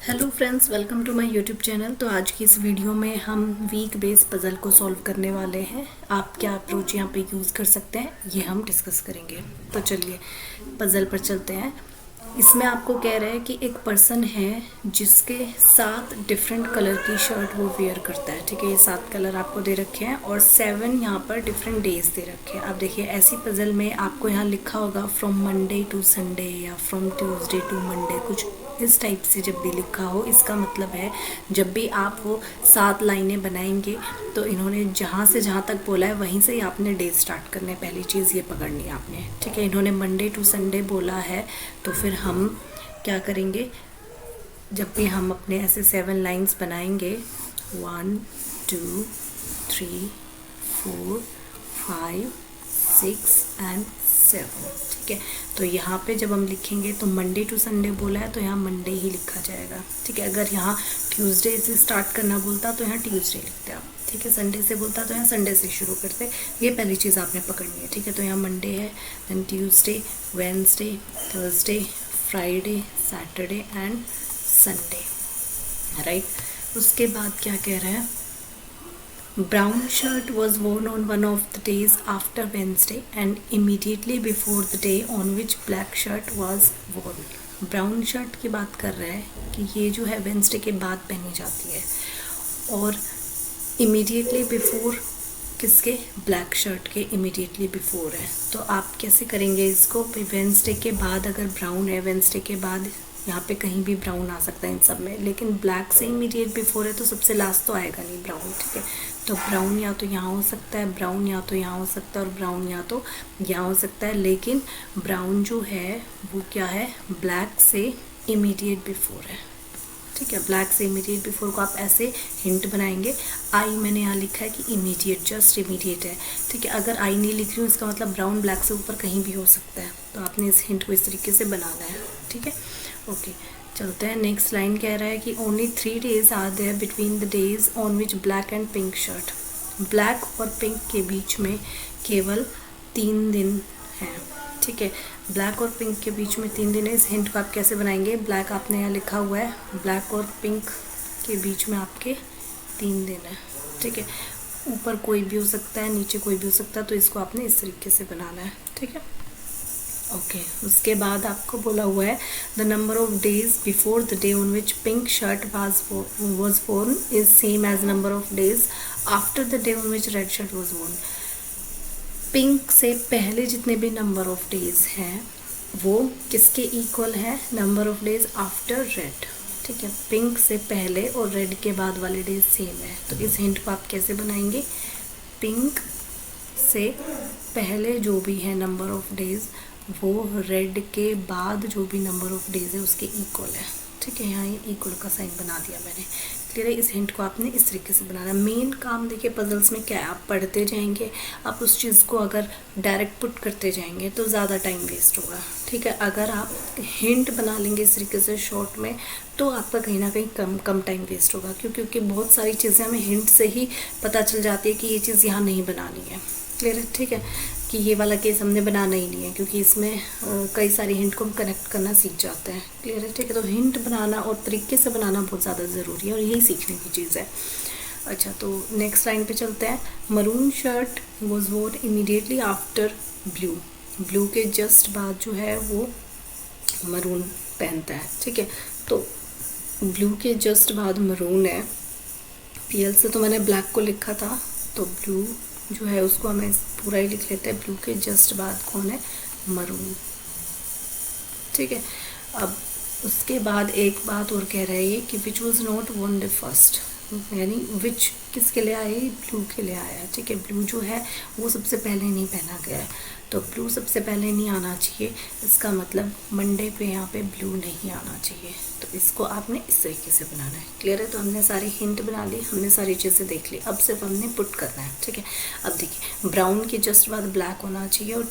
Hello friends, welcome to my YouTube channel. तो आज की इस वीडियो में हम वीक बेस पज़ल को सॉल्व करने वाले हैं। आप क्या अप्रोच यहाँ पे यूज़ कर सकते हैं ये हम डिस्कस करेंगे। तो चलिए पज़ल पर चलते हैं। इसमें आपको कह रहा है कि एक पर्सन है जिसके 7 डिफरेंट कलर की शर्ट वो वेयर करता है। ठीक है, ये 7 कलर आपको दे रखे हैं और 7 यहाँ पर डिफरेंट डेज दे रखे हैं। अब देखिए ऐसी पज़ल में आपको यहाँ लिखा होगा फ्रॉम मंडे टू संडे या फ्रॉम ट्यूसडे टू मंडे, कुछ इस टाइप से जब भी लिखा हो, इसका मतलब है जब भी आप वो 7 लाइनें बनाएंगे तो इन्होंने जहाँ से जहाँ तक बोला है वहीं से ही आपने डे स्टार्ट करने, पहली चीज़ ये पकड़नी है आपने। ठीक है, इन्होंने मंडे टू संडे बोला है तो फिर हम क्या करेंगे, जब भी हम अपने ऐसे 7 लाइन्स बनाएंगे 1 2 3 4 5 6 एंड 7। ठीक है, तो यहाँ पे जब हम लिखेंगे तो मंडे टू संडे बोला है तो यहाँ मंडे ही लिखा जाएगा। ठीक है, अगर यहाँ ट्यूसडे से स्टार्ट करना बोलता तो यहाँ ट्यूसडे लिखते आप। ठीक है, संडे से बोलता तो यहाँ संडे से शुरू करते। ये पहली चीज़ आपने पकड़नी है। ठीक है, तो यहाँ मंडे है, then Tuesday, Wednesday, Thursday, Friday, Saturday and Sunday. Right, उसके बाद क्या कह रहा है, Brown shirt was worn on one of the days after Wednesday and immediately before the day on which black shirt was worn. Brown shirt की बात कर रहा है कि ये जो है वेंसडे के बाद पहनी जाती है और इमीडिएटली बिफोर किसके, ब्लैक शर्ट के इमीडिएटली बिफोर है। तो आप कैसे करेंगे इसको, वेंसडे के बाद अगर ब्राउन है, वेंसडे के बाद यहाँ पे कहीं भी ब्राउन आ सकता है इन सब में, लेकिन ब्लैक से इमीडिएट बिफोर है तो सबसे लास्ट तो आएगा नहीं ब्राउन। ठीक है, तो ब्राउन या तो यहाँ हो सकता है, ब्राउन या तो यहाँ हो सकता है और ब्राउन या तो यहाँ हो सकता है, लेकिन ब्राउन जो है वो क्या है, ब्लैक से इमीडिएट बिफोर है। ठीक है, ब्लैक से इमीडिएट बिफोर को आप ऐसे हिंट बनाएंगे। आई मैंने यहाँ लिखा है कि इमीडिएट, जस्ट इमीडिएट है। ठीक है, अगर आई नहीं लिख रही हूँ इसका मतलब ब्राउन ब्लैक से ऊपर कहीं भी हो सकता है, तो आपने इस हिंट को इस तरीके से बनाना है। ठीक है, ओके चलते हैं। नेक्स्ट लाइन कह रहा है कि only 3 days are there between the days on which black and pink shirt. Black और पिंक के बीच में केवल 3 दिन हैं। ठीक है, ब्लैक और पिंक के बीच में 3 दिन है। इस हिंट को आप कैसे बनाएंगे, ब्लैक आपने यहाँ लिखा हुआ है, ब्लैक और पिंक के बीच में आपके 3 दिन है। ठीक है, ऊपर कोई भी हो सकता है, नीचे कोई भी हो सकता है, तो इसको आपने इस तरीके से बनाना है। ठीक है, ओके उसके बाद आपको बोला हुआ है the number of days before the day on which pink shirt was worn is same as number of days after the day on which red shirt was worn। Pink से पहले जितने भी नंबर ऑफ डेज हैं वो किसके equal है, number of days after red. ठीक है, पिंक से पहले और रेड के बाद वाले डेज सेम है। तो इस हिंट को आप कैसे बनाएंगे, पिंक से पहले जो भी है नंबर ऑफ डेज वो रेड के बाद जो भी नंबर ऑफ डेज है उसके इक्वल है। ठीक है, यहाँ ये इक्वल का साइन बना दिया मैंने। क्लियर है, इस हिंट को आपने इस तरीके से बनाना। मेन काम देखिए पजल्स में क्या है, आप पढ़ते जाएंगे, आप उस चीज़ को अगर डायरेक्ट पुट करते जाएंगे तो ज़्यादा टाइम वेस्ट होगा। ठीक है, अगर आप हिंट बना लेंगे इस तरीके से शॉर्ट में तो आपका कहीं ना कहीं कम टाइम वेस्ट होगा, क्योंकि बहुत सारी चीज़ें हमें हिंट से ही पता चल जाती है कि ये चीज़ यहाँ नहीं बनानी है। क्लियर है, ठीक है, कि ये वाला केस हमने बनाना ही नहीं है, क्योंकि इसमें कई सारी हिंट को हम कनेक्ट करना सीख जाते हैं। क्लियर है, ठीक है, तो हिंट बनाना और तरीके से बनाना बहुत ज़्यादा ज़रूरी है और यही सीखने की चीज़ है। अच्छा, तो नेक्स्ट लाइन पे चलते हैं। मरून शर्ट वॉज वोर इमीडिएटली आफ्टर ब्लू। ब्लू के जस्ट बाद जो है वो मरून पहनता है। ठीक है, तो ब्लू के जस्ट बाद मरून है। पीएल से तो मैंने ब्लैक को लिखा था, तो ब्लू जो है उसको हमें पूरा ही लिख लेते हैं। ब्लू के जस्ट बाद कौन है, मरून। ठीक है, अब उसके बाद एक बात और कह रहे हैं कि which was not worn the first, यानी विच किसके लिए आए, ब्लू के लिए आया। ठीक है, ब्लू जो है वो सबसे पहले नहीं पहना गया है, तो ब्लू सबसे पहले नहीं आना चाहिए, इसका मतलब मंडे पे यहाँ पे ब्लू नहीं आना चाहिए। तो इसको आपने इस तरीके से बनाना है। क्लियर है, तो हमने सारी हिंट बना ली, हमने सारी चीज़ें देख ली, अब सिर्फ हमने पुट करना है। ठीक है, अब देखिए ब्राउन के जस्ट बाद ब्लैक होना चाहिए और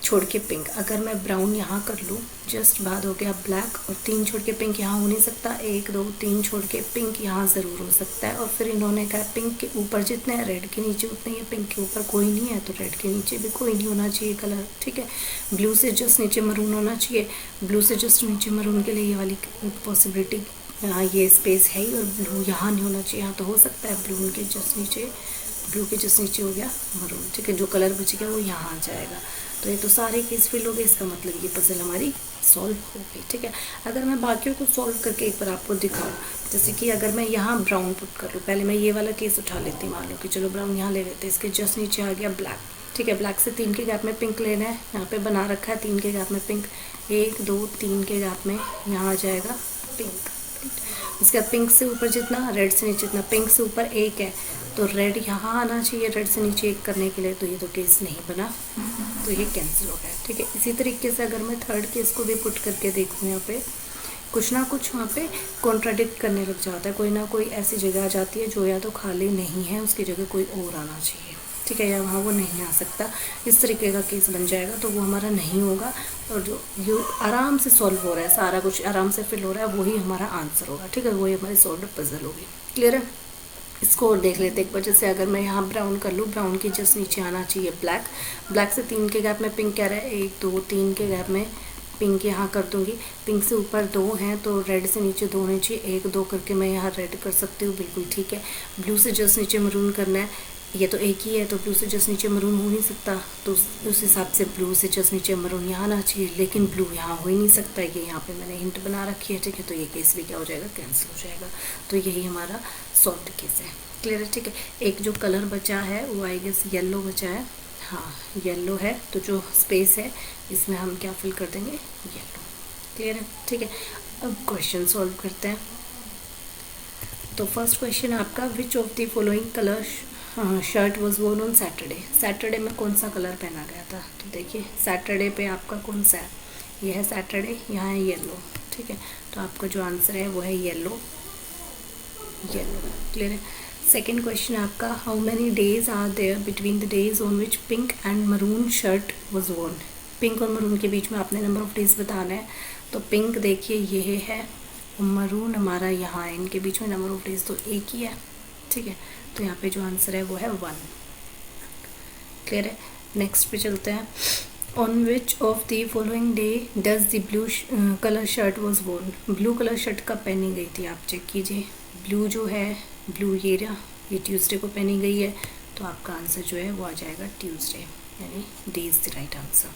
छोड़ के पिंक, अगर मैं ब्राउन यहाँ कर लूँ, जस्ट बाद हो गया ब्लैक, और 3 छोड़ के पिंक यहाँ हो नहीं सकता, 1 2 3 छोड़ के पिंक यहाँ ज़रूर हो सकता है। और फिर इन्होंने कहा पिंक के ऊपर जितने हैं रेड के नीचे उतने ही, पिंक के ऊपर कोई नहीं है तो रेड के नीचे भी कोई नहीं होना चाहिए कलर, ठीक है। ब्लू से जस्ट नीचे मरून होना चाहिए, ब्लू से जस्ट नीचे मरून के लिए ये वाली पॉसिबिलिटी, यहाँ ये स्पेस है ही, और ब्लू यहाँ नहीं होना चाहिए, यहाँ तो हो सकता है ब्लू के जस्ट नीचे, ब्लू के जस्ट नीचे हो गया मरून, ठीक है। जो कलर बच गया वो यहाँ आ जाएगा। तो ये तो सारे केस फिल हो गए, इसका मतलब ये पजल हमारी सॉल्व हो गई, ठीक है। अगर मैं बाकियों को सॉल्व करके एक बार आपको दिखाऊं, जैसे कि अगर मैं यहाँ ब्राउन पुट कर लूँ, पहले मैं ये वाला केस उठा लेती हूँ, मान लो कि चलो ब्राउन यहाँ ले लेते हैं, इसके जस्ट नीचे आ गया ब्लैक, ठीक है। ब्लैक से 3 के गैप में पिंक लेना है, यहाँ पे बना रखा है 3 के गैप में पिंक, 1 2 3 के गैप में यहाँ आ जाएगा पिंक। इसके बाद पिंक से ऊपर जितना, रेड से नीचे जितना, पिंक से ऊपर 1 है तो रेड यहाँ आना चाहिए रेड से नीचे 1 करने के लिए, तो ये तो केस नहीं बना, तो ये कैंसिल हो गया, ठीक है। इसी तरीके से अगर मैं थर्ड केस को भी पुट करके देखूँ, यहाँ पे कुछ ना कुछ वहाँ पे कॉन्ट्राडिक्ट करने लग जाता है, कोई ना कोई ऐसी जगह आ जाती है जो या तो खाली नहीं है, उसकी जगह कोई और आना चाहिए, ठीक है, या वहाँ वो नहीं आ सकता, इस तरीके का केस बन जाएगा, तो वो हमारा नहीं होगा। और जो आराम से सॉल्व हो रहा है, सारा कुछ आराम से फिल हो रहा है, वही हमारा आंसर होगा, ठीक है, वही हमारी सॉल्व पजल होगी। क्लियर है? इसको और देख लेते एक वजह से, अगर मैं यहाँ ब्राउन कर लूँ, ब्राउन के जस्ट नीचे आना चाहिए ब्लैक, ब्लैक से 3 के गैप में पिंक कह रहा है, 1 2 3 के गैप में पिंक यहाँ कर दूँगी, पिंक से ऊपर 2 हैं तो रेड से नीचे 2 होने चाहिए, 1 2 करके मैं यहाँ रेड कर सकती हूँ, बिल्कुल ठीक है। ब्लू से जस्ट नीचे मरून करना है, ये तो एक ही है तो ब्लू से जस्ट नीचे मरून हो नहीं सकता, तो उस हिसाब से ब्लू से जस्ट नीचे मरून यहाँ आना चाहिए, लेकिन ब्लू यहाँ हो ही नहीं सकता, ये यहाँ पे मैंने हिंट बना रखी है, ठीक है, तो ये केस भी क्या हो जाएगा, कैंसिल हो जाएगा। तो यही हमारा सॉल्व केस है। क्लियर है? ठीक है। एक जो कलर बचा है वो आई गेस येलो बचा है, हाँ येलो है, तो जो स्पेस है इसमें हम क्या फिल कर देंगे, येलो। क्लियर है? ठीक है। अब क्वेश्चन सॉल्व करते हैं। तो फर्स्ट क्वेश्चन आपका, which of the following colour shirt was worn on Saturday. Saturday में कौन सा कलर पहना गया था, तो देखिए सैटरडे पे आपका कौन सा है, ये है सैटरडे, यहाँ है येलो, ठीक है, तो आपका जो आंसर है वो है येलो, येलो। क्लियर है? सेकेंड क्वेश्चन आपका, how many days are there between the days on which pink and maroon shirt was worn. Pink और मरून के बीच में आपने नंबर ऑफ डेज बताना है, तो पिंक देखिए ये है और मरून हमारा यहाँ है, इनके बीच में नंबर ऑफ डेज तो एक ही है, ठीक है, तो यहाँ पे जो आंसर है वो है 1। क्लियर है? नेक्स्ट पे चलते हैं। On which of the following day does the blue colour shirt was worn. Blue colour shirt कब पहनी गई थी, आप चेक कीजिए। ब्लू जो है, ब्लू ये ट्यूसडे को पहनी गई है, तो आपका आंसर जो है वो आ जाएगा ट्यूसडे, यानी day is the right answer.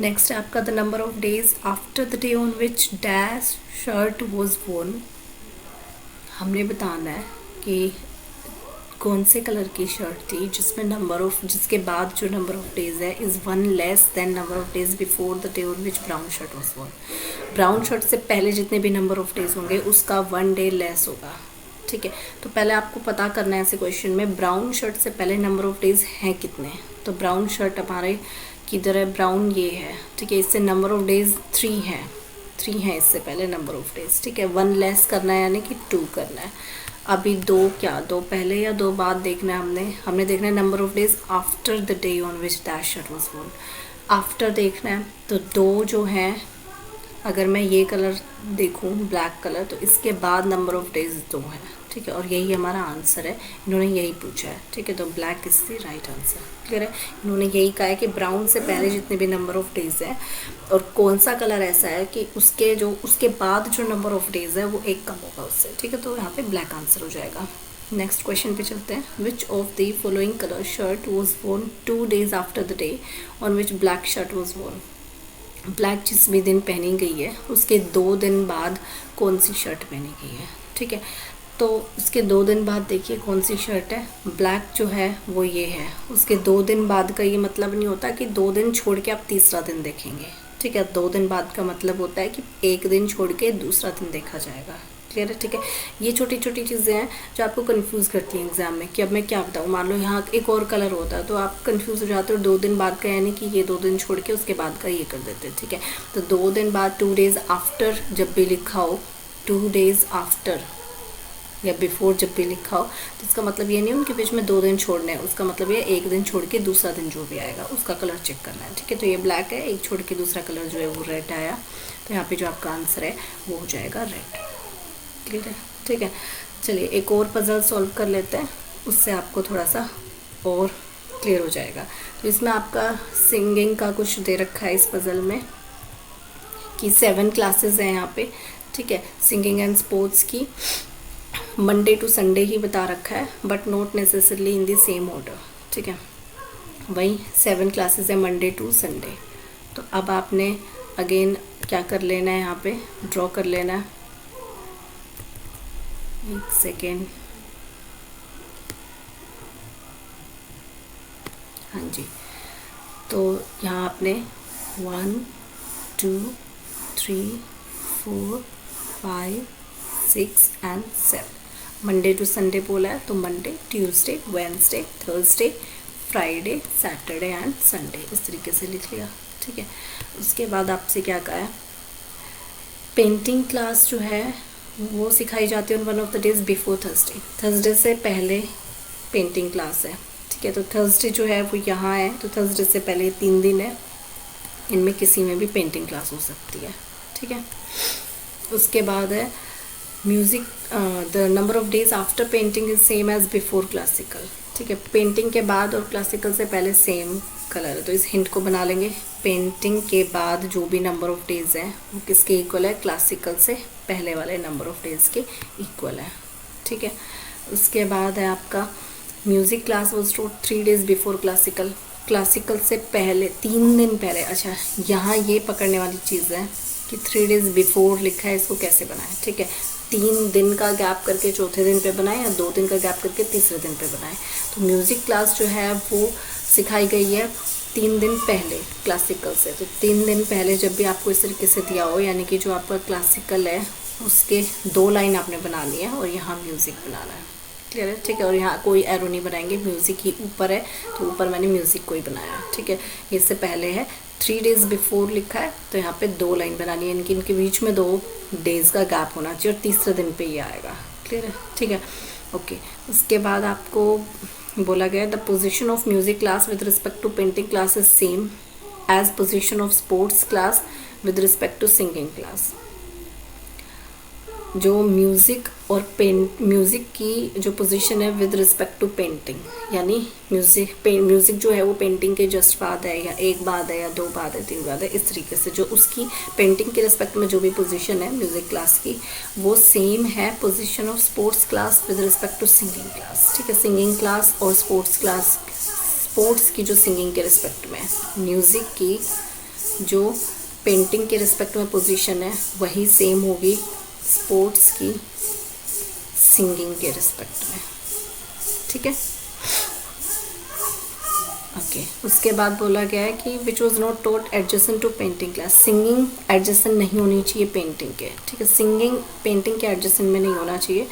Next है आपका, the number of days after the day on which dash shirt was worn. हमने बताना है कि कौन से कलर की शर्ट थी जिसमें जिसके बाद जो नंबर ऑफ डेज है is 1 less than number of days before the day on which brown shirt was worn. Brown shirt से पहले जितने भी नंबर ऑफ डेज होंगे उसका 1 डे लेस होगा, ठीक है। तो पहले आपको पता करना है ऐसे क्वेश्चन में, ब्राउन शर्ट से पहले नंबर ऑफ डेज हैं कितने। तो ब्राउन शर्ट हमारे किधर है, ब्राउन ये है, ठीक है, इससे नंबर ऑफ डेज 3 है इससे पहले नंबर ऑफ डेज, ठीक है। 1 लेस करना है यानी कि 2 करना है। अभी 2 पहले या 2 बाद देखना है, हमने देखना है number of days after the day on which dash shirt was worn. After देखना है, तो 2 जो हैं, अगर मैं ये कलर देखूं ब्लैक कलर, तो इसके बाद नंबर ऑफ डेज 2 है, ठीक है, और यही हमारा आंसर है, इन्होंने यही पूछा है, ठीक है, तो black is the right answer. Clear है? इन्होंने यही कहा है कि ब्राउन से पहले जितने भी नंबर ऑफ डेज है और कौन सा कलर ऐसा है कि उसके बाद जो नंबर ऑफ डेज है वो 1 कम होगा उससे, ठीक है, तो यहाँ पे ब्लैक आंसर हो जाएगा। नेक्स्ट क्वेश्चन पे चलते हैं। Which of the following colour shirt was worn 2 days after the day on which black shirt was worn. Black जिस भी दिन पहनी गई है उसके 2 दिन बाद कौन सी शर्ट पहनी गई है, ठीक है, तो उसके 2 दिन बाद देखिए कौन सी शर्ट है, ब्लैक जो है वो ये है। उसके 2 दिन बाद का ये मतलब नहीं होता कि 2 दिन छोड़ के आप तीसरा दिन देखेंगे, ठीक है, 2 दिन बाद का मतलब होता है कि 1 दिन छोड़ के दूसरा दिन देखा जाएगा। क्लियर है? ठीक है। ये छोटी छोटी चीज़ें हैं जो आपको कंफ्यूज करती हैं एग्जाम में कि अब मैं क्या बताऊँ। मान लो यहाँ एक और कलर होता है तो आप कंफ्यूज हो जाते हो, 2 दिन बाद का यानी कि ये 2 दिन छोड़ के उसके बाद का ये कर देते हैं, ठीक है। तो 2 दिन बाद 2 days आफ्टर जब भी लिखा हो, 2 days आफ्टर या बिफोर जब भी लिखा हो तो इसका मतलब ये नहीं उनके बीच में 2 दिन छोड़ने हैं, उसका मतलब ये एक दिन छोड़ के दूसरा दिन जो भी आएगा उसका कलर चेक करना है। ठीक है, तो ये ब्लैक है, एक छोड़ के दूसरा कलर जो है वो रेड आया, तो यहाँ पे जो आपका आंसर है वो हो जाएगा रेड। क्लियर है? ठीक है, चलिए एक और पजल सॉल्व कर लेते हैं, उससे आपको थोड़ा सा और क्लियर हो जाएगा। तो इसमें आपका सिंगिंग का कुछ दे रखा है इस पजल में कि 7 क्लासेस हैं यहाँ पे। ठीक है, सिंगिंग एंड स्पोर्ट्स की मंडे टू संडे ही बता रखा है, but not necessarily in the same order. ठीक है, वही 7 क्लासेस है मंडे टू संडे। तो अब आपने अगेन क्या कर लेना है, यहाँ पे ड्रॉ कर लेना है। एक सेकेंड, हाँ जी, तो यहाँ आपने 1 2 3 4 5 6 एंड 7 मंडे टू संडे बोला है, तो Monday, Tuesday, Wednesday, Thursday, Friday, Saturday and Sunday इस तरीके से लिख लिया। ठीक है, उसके बाद आपसे क्या कहा है, पेंटिंग क्लास जो है वो सिखाई जाती है on one of the days before Thursday. Thursday से पहले पेंटिंग क्लास है। ठीक है, तो थर्सडे जो है वो यहाँ है, तो थर्सडे से पहले 3 दिन है, इनमें किसी में भी पेंटिंग क्लास हो सकती है। ठीक है, उसके बाद है music, the number of days after painting is same as before classical. ठीक है, पेंटिंग के बाद और क्लासिकल से पहले सेम कलर है, तो इस हिंट को बना लेंगे। पेंटिंग के बाद जो भी नंबर ऑफ डेज हैं वो किसके इक्वल है, क्लासिकल से पहले वाले नंबर ऑफ डेज के इक्वल है। ठीक है, उसके बाद है आपका music class was taught 3 days before classical. Classical से पहले 3 दिन पहले। अच्छा, यहाँ ये पकड़ने वाली चीज़ है कि 3 डेज बिफोर लिखा है, इसको कैसे बनाएं। ठीक है, 3 दिन का गैप करके चौथे दिन पे बनाएं या 2 दिन का गैप करके तीसरे दिन पे बनाएं। तो म्यूज़िक क्लास जो है वो सिखाई गई है 3 दिन पहले क्लासिकल से। तो 3 दिन पहले जब भी आपको इस तरीके से दिया हो, यानी कि जो आपका क्लासिकल है उसके 2 लाइन आपने बनानी है और यहाँ म्यूज़िक बनाना है। क्लियर है? ठीक है, और यहाँ कोई एरो नहीं बनाएंगे, म्यूज़िक ही ऊपर है तो ऊपर मैंने म्यूज़िक को ही बनाया। ठीक है, इससे पहले है 3 डेज बिफोर लिखा है, तो यहाँ पे 2 लाइन बनानी है, इनकी इनके बीच में 2 डेज का गैप होना चाहिए और तीसरे दिन पे ये आएगा। क्लियर है? ठीक है, ओके। उसके बाद आपको बोला गया the position of music class with respect to painting class is same as position of sports class with respect to singing class. जो म्यूज़िक और म्यूज़िक की जो पोजीशन है विद रिस्पेक्ट टू पेंटिंग, यानी म्यूज़िक जो है वो पेंटिंग के जस्ट बाद है या एक बाद है या 2 बाद है 3 बाद है, इस तरीके से जो उसकी पेंटिंग के रिस्पेक्ट में जो भी पोजीशन है म्यूज़िक क्लास की वो सेम है position of sports class with respect to singing class. ठीक है, सिंगिंग क्लास और स्पोर्ट्स क्लास, स्पोर्ट्स की जो सिंगिंग के रिस्पेक्ट में, म्यूज़िक की जो पेंटिंग के रिस्पेक्ट में पोजीशन है वही सेम होगी स्पोर्ट्स की सिंगिंग के रिस्पेक्ट में। ठीक है, ओके। उसके बाद बोला गया है कि which was not taught adjacent to painting class. Singing adjacent नहीं होनी चाहिए पेंटिंग के। ठीक है, सिंगिंग पेंटिंग के एडजेसेंट में नहीं होना चाहिए।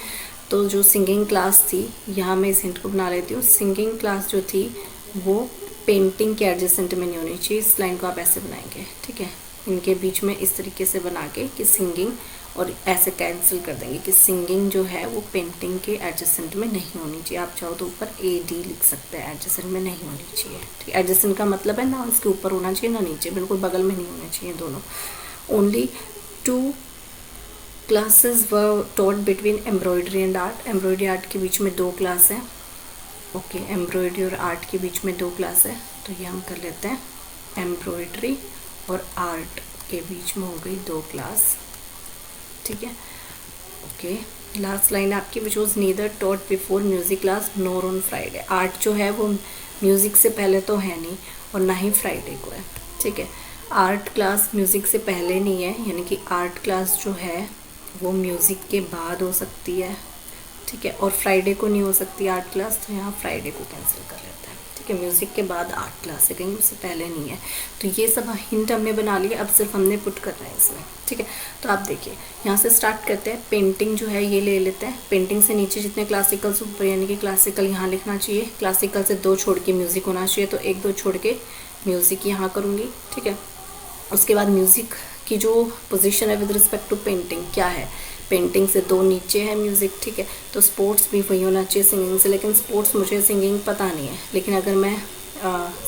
तो जो सिंगिंग क्लास थी, यहाँ मैं इस हिंट को बना लेती हूँ, सिंगिंग क्लास जो थी वो पेंटिंग के एडजेसेंट में नहीं होनी चाहिए। इस लाइन को आप ऐसे बनाएंगे। ठीक है, इनके बीच में इस तरीके से बना के कि सिंगिंग, और ऐसे कैंसिल कर देंगे कि सिंगिंग जो है वो पेंटिंग के एडजेसेंट में नहीं होनी चाहिए। आप चाहो तो ऊपर AD लिख सकते हैं, एडजेसेंट में नहीं होनी चाहिए। ठीक है, एडजेसेंट का मतलब है ना उसके ऊपर होना चाहिए ना नीचे, बिल्कुल बगल में नहीं होने चाहिए दोनों। Only 2 classes were taught between embroidery and art. Embroidery art के बीच में 2 क्लास है। ओके, एम्ब्रॉयडरी और आर्ट के बीच में 2 क्लास है, तो ये हम कर लेते हैं एम्ब्रॉयडरी और आर्ट के बीच में हो गई 2 क्लास। ठीक है, ओके। लास्ट लाइन आपकी which was neither taught before music class NOR on Friday. Art जो है वो म्यूज़िक से पहले तो है नहीं और ना ही फ्राइडे को है। ठीक है, आर्ट क्लास म्यूज़िक से पहले नहीं है, यानी कि आर्ट क्लास जो है वो म्यूज़िक के बाद हो सकती है। ठीक है, और फ्राइडे को नहीं हो सकती आर्ट क्लास, तो यहाँ फ्राइडे को कैंसिल कर लेते हैं। ठीक है, म्यूज़िक के बाद आर्ट क्लास है, कहीं उससे पहले नहीं है। तो ये सब हिंट हमने बना लिया, अब सिर्फ हमने पुट करना है इसमें। ठीक है, तो आप देखिए यहाँ से स्टार्ट करते हैं। पेंटिंग जो है ये ले लेते हैं, पेंटिंग से नीचे जितने क्लासिकल से ऊपर, यानी कि क्लासिकल यहाँ लिखना चाहिए, क्लासिकल से 2 छोड़ के म्यूज़िक होना चाहिए, तो 1 2 छोड़ के म्यूज़िक यहाँ करूँगी। ठीक है, उसके बाद म्यूज़िक की जो पोजीशन है विद रिस्पेक्ट टू पेंटिंग क्या है, पेंटिंग से 2 नीचे है म्यूज़िक, ठीक है। तो स्पोर्ट्स भी वही होना चाहिए सिंगिंग से, लेकिन स्पोर्ट्स मुझे सिंगिंग पता नहीं है, लेकिन अगर मैं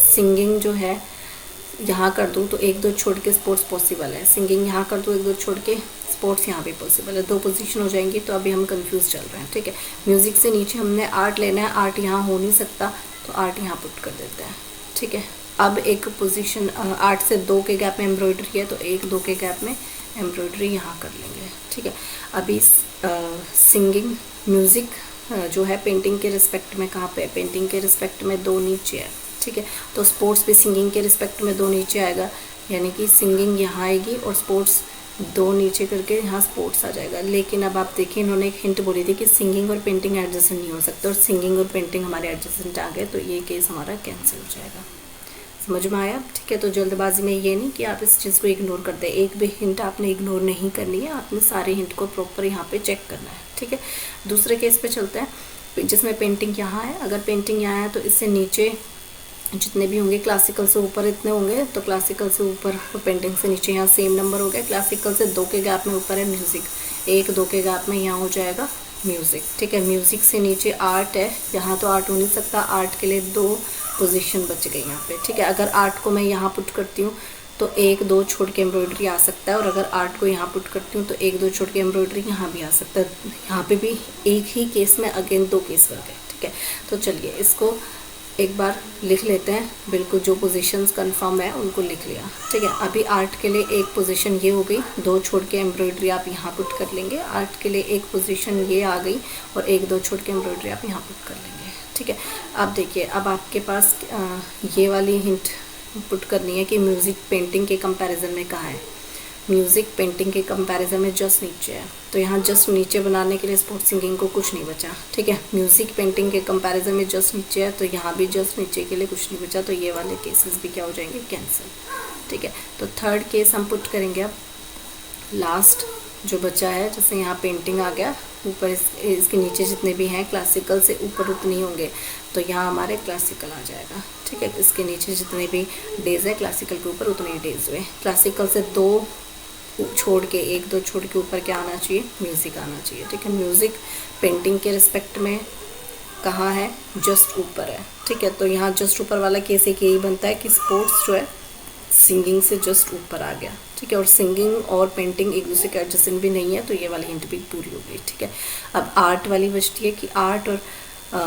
सिंगिंग जो है यहाँ कर दूँ तो 1-2 छोड़ के स्पोर्ट्स पॉसिबल है, सिंगिंग यहाँ कर दूँ 1-2 छोड़ के स्पोर्ट्स यहाँ भी पॉसिबल है, 2 पोजीशन हो जाएंगी। तो अभी हम कंफ्यूज चल रहे हैं, ठीक है। म्यूज़िक से नीचे हमने आर्ट लेना है, आर्ट यहाँ हो नहीं सकता तो आर्ट यहाँ पुट कर देते हैं, ठीक है। अब एक पोजीशन आर्ट से 2 के गैप में एम्ब्रॉयडरी है तो 1-2 के गैप में एम्ब्रॉयडरी यहाँ कर लेंगे, ठीक है। अभी सिंगिंग म्यूज़िक जो है पेंटिंग के रिस्पेक्ट में कहाँ पे है, पेंटिंग के रिस्पेक्ट में 2 नीचे है, ठीक है। तो स्पोर्ट्स भी सिंगिंग के रिस्पेक्ट में 2 नीचे आएगा, यानी कि सिंगिंग यहाँ आएगी और स्पोर्ट्स 2 नीचे करके यहाँ स्पोर्ट्स आ जाएगा। लेकिन अब आप देखिए इन्होंने एक हिंट बोली थी कि सिंगिंग और पेंटिंग एडजस्टेंट नहीं हो सकता, और सिंगिंग और पेंटिंग हमारे एडजस्टेंट आ गए, तो ये केस हमारा कैंसिल हो जाएगा। समझ में आया, ठीक है। तो जल्दबाजी में ये नहीं कि आप इस चीज़ को इग्नोर कर दें, एक भी हिंट आपने इग्नोर नहीं करनी है, आपने सारे हिंट को प्रॉपर यहाँ पे चेक करना है, ठीक है। दूसरे केस पे चलते हैं जिसमें पेंटिंग यहाँ है। अगर पेंटिंग यहाँ है तो इससे नीचे जितने भी होंगे क्लासिकल से ऊपर इतने होंगे, तो क्लासिकल से ऊपर और पेंटिंग से नीचे यहाँ सेम नंबर हो गया। क्लासिकल से 2 के गैप में ऊपर है म्यूज़िक, 1-2 के गैप में यहाँ हो जाएगा म्यूज़िक, ठीक है। म्यूज़िक से नीचे आर्ट है, यहाँ तो आर्ट हो नहीं सकता, आर्ट के लिए 2 पोजीशन बच गई यहाँ पे, ठीक है। अगर आर्ट को मैं यहाँ पुट करती हूँ तो 1-2 छोड़ के एम्ब्रॉयडरी आ सकता है, और अगर आर्ट को यहाँ पुट करती हूँ तो 1-2 छोड़ के एम्ब्रॉयडरी यहाँ भी आ सकता है। यहाँ पे भी एक ही केस में अगेन 2 केस बन गए, ठीक है। तो चलिए इसको एक बार लिख लेते हैं, बिल्कुल जो पोजीशंस कंफर्म है उनको लिख लिया, ठीक है। अभी आर्ट के लिए एक पोजीशन ये हो गई, 2 छोड़ के एम्ब्रॉयडरी आप यहाँ पुट कर लेंगे। आर्ट के लिए एक पोजीशन ये आ गई और 1-2 छोड़ के एम्ब्रॉयडरी आप यहाँ पुट कर लेंगे, ठीक है। अब देखिए अब आपके पास ये वाली हिंट पुट करनी है कि म्यूज़िक पेंटिंग के कंपैरिजन में कहाँ है। म्यूज़िक पेंटिंग के कंपैरिजन में जस्ट नीचे है, तो यहाँ जस्ट नीचे बनाने के लिए स्पोर्ट्स सिंगिंग को कुछ नहीं बचा, ठीक है। म्यूज़िक पेंटिंग के कंपैरिजन में जस्ट नीचे है, तो यहाँ भी जस्ट नीचे के लिए कुछ नहीं बचा, तो ये वाले केसेस भी क्या हो जाएंगे, कैंसिल, ठीक है। तो थर्ड केस हम पुट करेंगे अब लास्ट जो बचा है, जैसे यहाँ पेंटिंग आ गया, ऊपर इसके नीचे जितने भी हैं क्लासिकल से ऊपर उतने ही होंगे, तो यहाँ हमारे क्लासिकल आ जाएगा, ठीक है। इसके नीचे जितने भी डेज है क्लासिकल के ऊपर उतने ही डेज हुए। क्लासिकल से 2 छोड़ के 1-2 छोड़ के ऊपर क्या आना चाहिए, म्यूज़िक आना चाहिए, ठीक है। म्यूज़िक पेंटिंग के रिस्पेक्ट में कहाँ है, जस्ट ऊपर है, ठीक है। तो यहाँ जस्ट ऊपर वाला केस एक यही बनता है कि स्पोर्ट्स जो है सिंगिंग से जस्ट ऊपर आ गया, ठीक है। और सिंगिंग और पेंटिंग एक दूसरे के एडजस्टेंट भी नहीं है, तो ये वाली हिंट भी पूरी हो गई, ठीक है। अब आर्ट वाली बचती है कि आर्ट और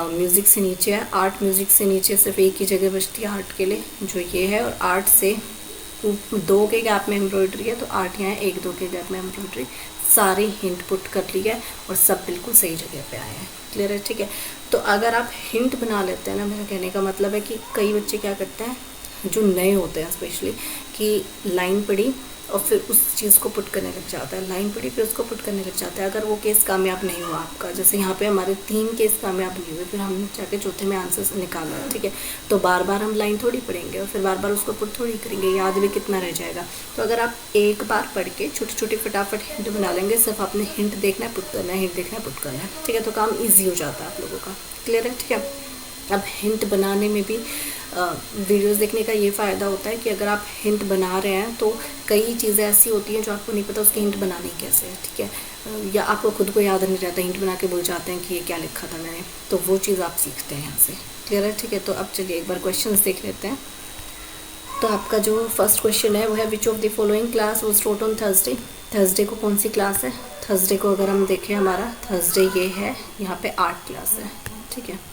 म्यूज़िक से नीचे है। आर्ट म्यूज़िक से नीचे सिर्फ एक ही जगह बचती है आर्ट के लिए, जो ये है, और आर्ट से 2 के गैप में एम्ब्रॉयडरी है, तो आर्ट यहाँ 1-2 के गैप में एम्ब्रॉयडरी। सारी हिंट पुट कर ली है और सब बिल्कुल सही जगह पे आए हैं, क्लियर है, ठीक है। तो अगर आप हिंट बना लेते हैं ना, मेरा कहने का मतलब है कि कई बच्चे क्या करते हैं जो नए होते हैं स्पेशली, कि लाइन पढ़ी और फिर उस चीज़ को पुट करने लग जाता है, लाइन पढ़ी फिर उसको पुट करने लग जाता है। अगर वो केस कामयाब नहीं हुआ आपका, जैसे यहाँ पे हमारे 3 केस कामयाब नहीं हुए, फिर हमने जाके चौथे में आंसर निकाला, ठीक है। तो बार बार हम लाइन थोड़ी पढ़ेंगे और फिर बार बार उसको पुट थोड़ी करेंगे, याद भी कितना रह जाएगा। तो अगर आप एक बार पढ़ के छोटी छोटी फटाफट हिंट बना लेंगे, सिर्फ आपने हिंट देखना है, पुट करना है, हिंट देखना है, पुट करना है, ठीक है। तो काम ईजी हो जाता है आप लोगों का, क्लियर है, ठीक है। अब हिंट बनाने में भी वीडियोस देखने का ये फ़ायदा होता है कि अगर आप हिंट बना रहे हैं तो कई चीज़ें ऐसी होती हैं जो आपको नहीं पता उसकी हिंट बनानी कैसे है, ठीक है। या आपको खुद को याद नहीं रहता, हिंट बना के भूल जाते हैं कि ये क्या लिखा था मैंने, तो वो चीज़ आप सीखते हैं यहाँ से, क्लियर है, ठीक है। तो अब चलिए एक बार क्वेश्चंस देख लेते हैं। तो आपका जो फर्स्ट क्वेश्चन है वो है which of the following class was taught on Thursday. Thursday को कौन सी क्लास है, थर्सडे को अगर हम देखें हमारा थर्सडे ये है, यहाँ पे आर्ट क्लास है, ठीक है।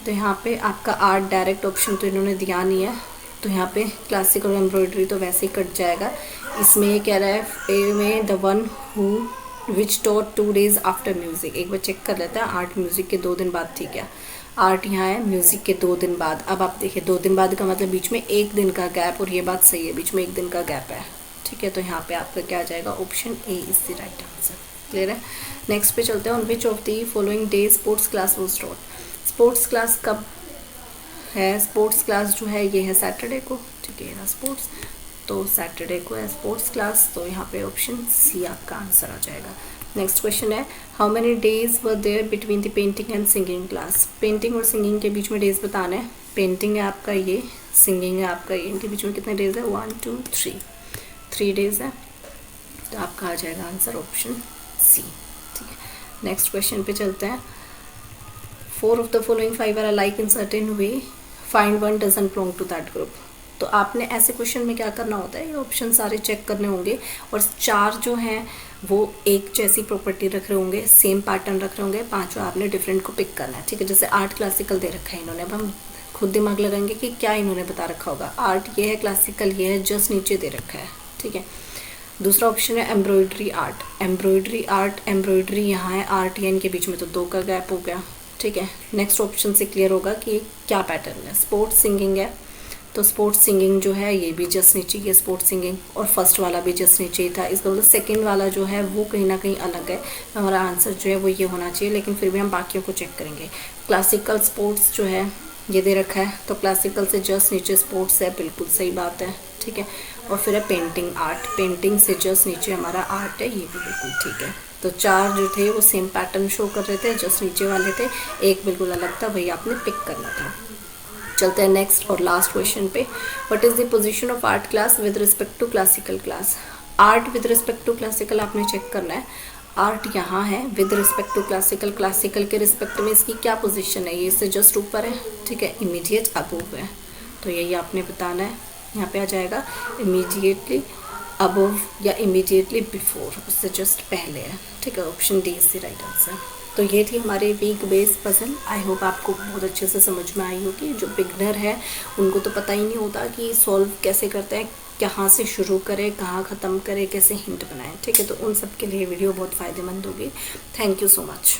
तो यहाँ पे आपका आर्ट डायरेक्ट ऑप्शन तो इन्होंने दिया नहीं है, तो यहाँ पे क्लासिकल और एम्ब्रॉयडरी तो वैसे ही कट जाएगा। इसमें ये कह रहा है ए में the one who which taught 2 days after music. एक बार चेक कर लेते हैं, आर्ट म्यूज़िक के 2 दिन बाद, ठीक है। आर्ट यहाँ है म्यूज़िक के 2 दिन बाद। अब आप देखिए 2 दिन बाद का मतलब बीच में 1 दिन का गैप, और ये बात सही है, बीच में 1 दिन का गैप है, ठीक है। तो यहाँ पे आपका क्या आ जाएगा, option A is the right answer, clear है। नेक्स्ट पे चलते हैं, on which of the following day sports class was taught. Sports class कब है, स्पोर्ट्स क्लास जो है ये है सैटरडे को, ठीक है ना, स्पोर्ट्स तो सैटरडे को है स्पोर्ट्स क्लास, तो यहाँ पे ऑप्शन सी आपका आंसर आ जाएगा। नेक्स्ट क्वेश्चन है how many days were there between the painting and singing class. Painting और सिंगिंग के बीच में डेज बताना है। पेंटिंग है आपका ये, सिंगिंग है आपका ये, इनके बीच में कितने डेज है, 1 2 3 3 डेज है, तो आपका आ जाएगा आंसर ऑप्शन सी। ठीक है, नेक्स्ट क्वेश्चन पे चलते हैं। 4 of the following 5 are alike in certain way, find one doesn't belong to that group। तो आपने ऐसे क्वेश्चन में क्या करना होता है, ये ऑप्शन सारे चेक करने होंगे और 4 जो हैं वो एक जैसी प्रॉपर्टी रख रहे होंगे, सेम पैटर्न रख रहे होंगे, 5 आपने डिफरेंट को पिक करना है। ठीक है, जैसे आर्ट क्लासिकल दे रखा है इन्होंने, अब हम खुद दिमाग लगाएंगे कि क्या इन्होंने बता रखा होगा। आर्ट ये है, क्लासिकल ये है, जस्ट नीचे दे रखा है। ठीक है, दूसरा ऑप्शन है embroidery art. Embroidery art, embroidery यहाँ है, आर्ट या इनके बीच में तो 2 का गैप हो गया। ठीक है, नेक्स्ट ऑप्शन से क्लियर होगा कि क्या पैटर्न है। स्पोर्ट्स सिंगिंग है, तो स्पोर्ट्स सिंगिंग जो है ये भी जस्ट नीचे ही है स्पोर्ट्स सिंगिंग, और फर्स्ट वाला भी जस्ट नीचे ही था। इसका मतलब सेकंड वाला जो है वो कहीं ना कहीं अलग है। हमारा आंसर जो है वो ये होना चाहिए, लेकिन फिर भी हम बाकियों को चेक करेंगे। क्लासिकल स्पोर्ट्स जो है ये दे रखा है, तो क्लासिकल से जस्ट नीचे स्पोर्ट्स है, बिल्कुल सही बात है। ठीक है, और फिर है पेंटिंग आर्ट, पेंटिंग से जस्ट नीचे हमारा आर्ट है, ये भी बिल्कुल ठीक है। तो 4 जो थे वो सेम पैटर्न शो कर रहे थे, जस्ट नीचे वाले थे, एक बिल्कुल अलग था, वही आपने पिक करना था। चलते हैं नेक्स्ट और लास्ट क्वेश्चन पे। What is the position of art class with respect to classical class. Art with respect to classical आपने चेक करना है। आर्ट यहाँ है with respect to classical, classical के रिस्पेक्ट में इसकी क्या पोजीशन है, ये इससे जस्ट ऊपर है। ठीक है, इमीडिएट अबोव है, तो यही आपने बताना है। यहाँ पे आ जाएगा इमीडिएटली अबोव या इमीडिएटली बिफोर, उससे जस्ट पहले है। ठीक है, option D is the right answer. तो ये थी हमारे weak base puzzle. I hope आपको बहुत अच्छे से समझ में आई होगी। जो बिगनर है उनको तो पता ही नहीं होता कि सॉल्व कैसे करते हैं, कहाँ से शुरू करें, कहाँ ख़त्म करें, कैसे हिंट बनाएं। ठीक है, तो उन सब के लिए वीडियो बहुत फ़ायदेमंद होगी। Thank you so much.